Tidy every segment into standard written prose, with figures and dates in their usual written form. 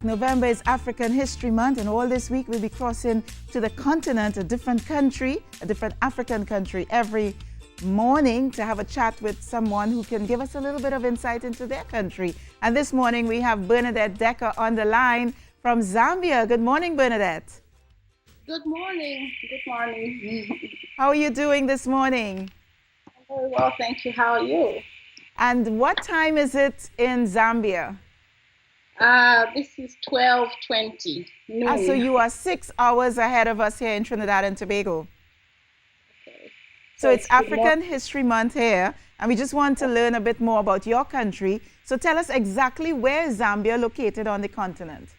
November is African History Month, and all this week we'll be crossing to the continent, a different country, a different African country every morning to have a chat with someone who can give us a little bit of insight into their country. And this morning we have Bernadette Deka on the line from Zambia. Good morning, Bernadette. Good morning. Good morning. How are you doing this morning? Very well, thank you. How are you? And what time is it in Zambia? This is 12:20 noon. So you are 6 hours ahead of us here in Trinidad and Tobago. Okay. So it's African History Month here, and we just want to learn a bit more about your country. So tell us exactly where is Zambia located on the continent?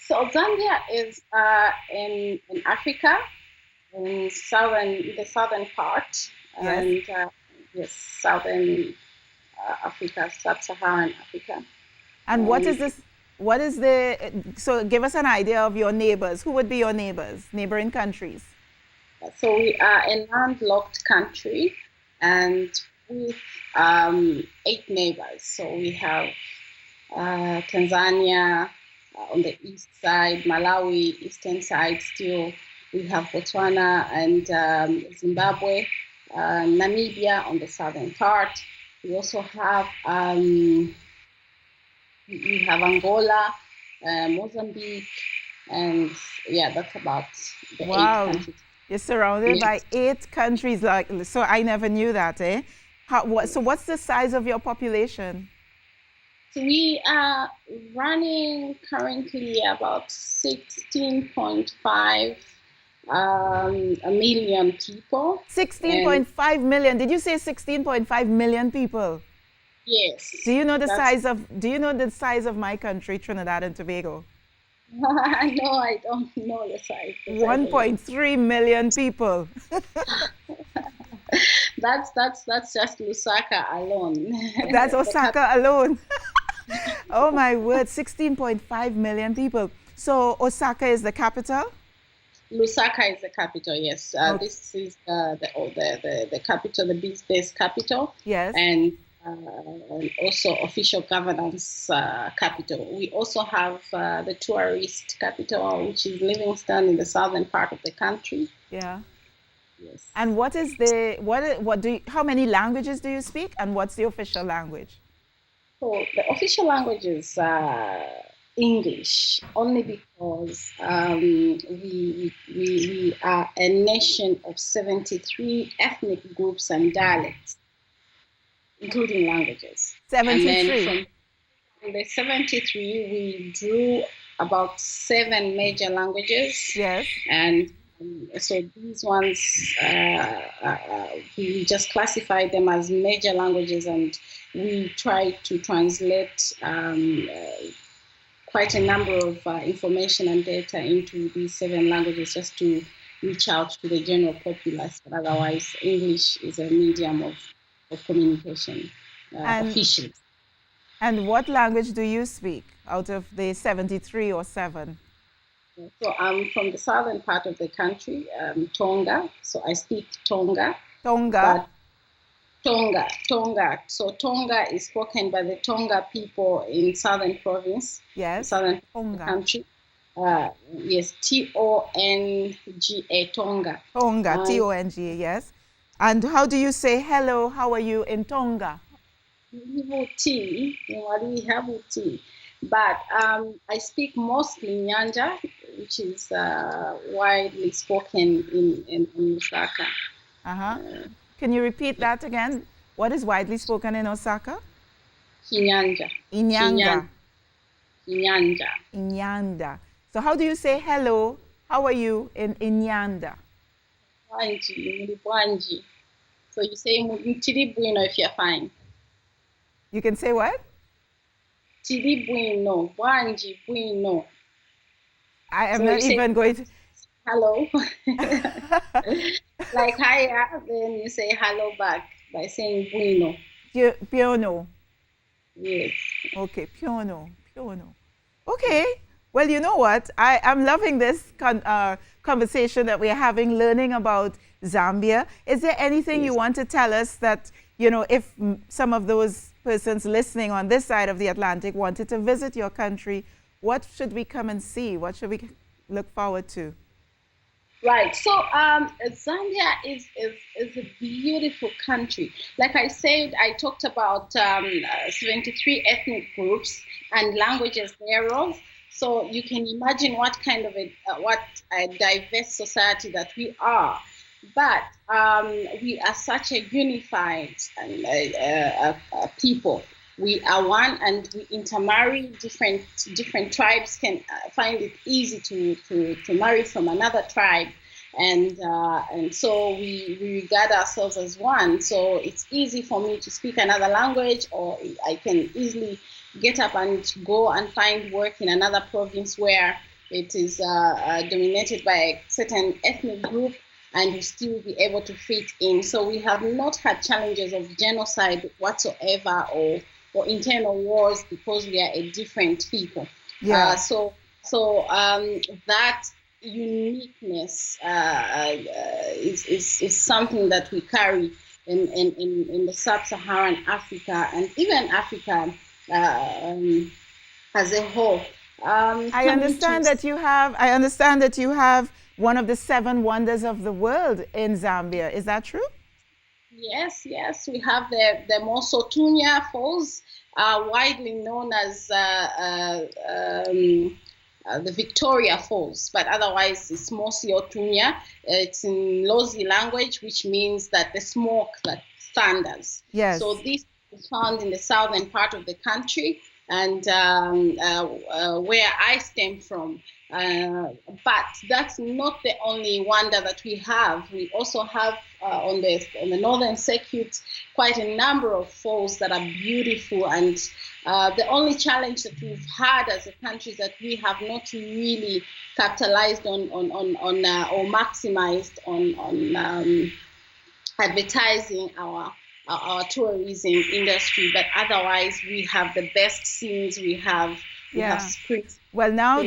So Zambia is in Africa, in the southern part, and yes, southern Africa, sub-Saharan Africa. And what is this? What is so give us an idea of your neighbors. Who would be your neighbors, neighboring countries? So we are a landlocked country and with 8 neighbors. So we have Tanzania on the east side, Malawi, eastern side still. We have Botswana and Zimbabwe, Namibia on the southern part. We also have Angola, Mozambique, and yeah, that's about the 8 countries. You're surrounded by 8 countries, so I never knew that, eh? So what's the size of your population? So we are running currently about 16.5 a million people. 16.5 million. Did you say 16.5 million people? Yes. Do you know the size of my country, Trinidad and Tobago? No, I don't know the size. 1.3 million people. That's just Lusaka alone. That's Osaka alone. Oh my word, 16.5 million people. So Osaka is the capital? Lusaka is the capital, yes. This is the capital, the business capital. Yes. And also official governance capital. We also have the tourist capital, which is Livingstone in the southern part of the country. Yeah. Yes. And how many languages do you speak, and what's the official language? So the official language is English, only because we are a nation of 73 ethnic groups and dialects, including languages. 73. And then from the 73, we drew about 7 major languages. Yes. And so these ones, we just classify them as major languages, and we try to translate quite a number of information and data into these 7 languages just to reach out to the general populace. But otherwise, English is a medium of communication officially. And what language do you speak out of the 73 or 7? So I'm from the southern part of the country, Tonga. So I speak Tonga. Tonga? Tonga. So Tonga is spoken by the Tonga people in southern province. Yes. Southern Tonga. Country. Yes, Tonga. Tonga. Tonga, Tonga, yes. And how do you say hello? How are you in Tonga? But I speak mostly Nyanja, which is widely spoken in Osaka. Can you repeat that again? What is widely spoken in Osaka? Chinyanja. Inyanga. Inyanja. Inyanda. So how do you say hello? How are you in Inyanda? Bwanji. So you say Chiri bueno if you're fine. You can say what? Chiri bueno. Bwanji bueno. I am not even going to... Hello. Like hi, then you say hello back by saying bueno. Piono. Yes. Okay, piono. Okay. Well, you know what? I'm loving this conversation that we're having, learning about Zambia. Is there anything you want to tell us that, if some of those persons listening on this side of the Atlantic wanted to visit your country, what should we come and see? What should we look forward to? Right. So Zambia is a beautiful country. Like I said, I talked about 73 ethnic groups and languages thereof. So you can imagine what kind of a diverse society that we are. But we are such a unified people. We are one, and we intermarry. Different tribes can find it easy to marry from another tribe, and so we regard ourselves as one. So it's easy for me to speak another language, or I can easily get up and go and find work in another province where it is dominated by a certain ethnic group, and you still be able to fit in. So we have not had challenges of genocide whatsoever, or internal wars, because we are a different people. Yeah. So that uniqueness is something that we carry in the sub-Saharan Africa, and even Africa as a whole. I understand that you have one of the 7 wonders of the world in Zambia. Is that true? Yes. We have the Mosotunya Falls, widely known as the Victoria Falls, but otherwise it's Mosiotunya. It's in Lozi language, which means that the smoke that thunders. Yes. So this is found in the southern part of the country, and where I stem from. But that's not the only wonder that we have. We also have on the northern circuit quite a number of falls that are beautiful, and the only challenge that we've had as a country is that we have not really capitalized on or maximized on advertising our tourism industry. But otherwise, we have the best scenes. We have springs. Well, now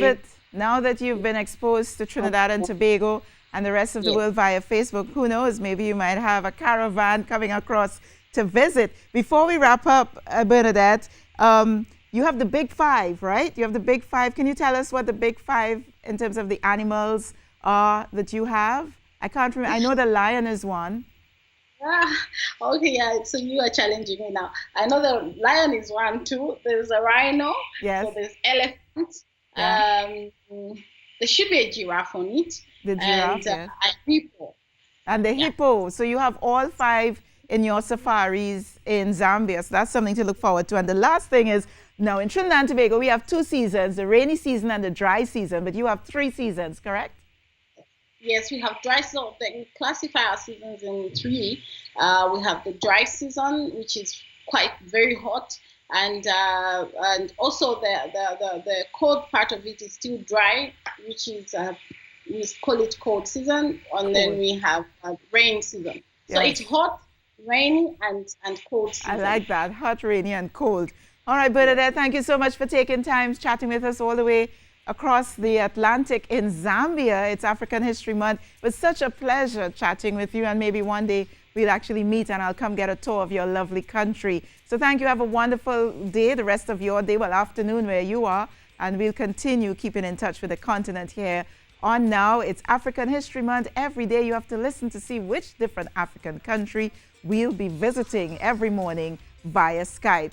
that you've been exposed to Trinidad and Tobago and the rest of the world via Facebook, who knows, maybe you might have a caravan coming across to visit. Before we wrap up, Bernadette, you have the Big Five, right? You have the Big Five. Can you tell us what the Big Five in terms of the animals are that you have? I can't remember. I know the lion is one. Okay, yeah. So you are challenging me now. I know the lion is one too. There's a rhino. Yes. So there's elephant. Yeah. There should be a giraffe on it. The giraffe, and a hippo. And the hippo. So you have all 5 in your safaris in Zambia. So that's something to look forward to. And the last thing is, now in Trinidad and Tobago, we have 2 seasons, the rainy season and the dry season, but you have 3 seasons, correct? Yes, we have dry season. We classify our seasons in 3. We have the dry season, which is very hot, and also the cold part of it is still dry, which is we call it cold season, and then we have rain season. So it's hot, rainy, and cold season. I like that, hot, rainy, and cold. All right, Bernadette, thank you so much for taking time chatting with us all the way across the Atlantic in Zambia. It's African History Month. It was such a pleasure chatting with you, and maybe one day we'll actually meet and I'll come get a tour of your lovely country. So thank you. Have a wonderful day, the rest of your day, afternoon where you are, and we'll continue keeping in touch with the continent here on Now. It's African History Month. Every day you have to listen to see which different African country we'll be visiting every morning via Skype.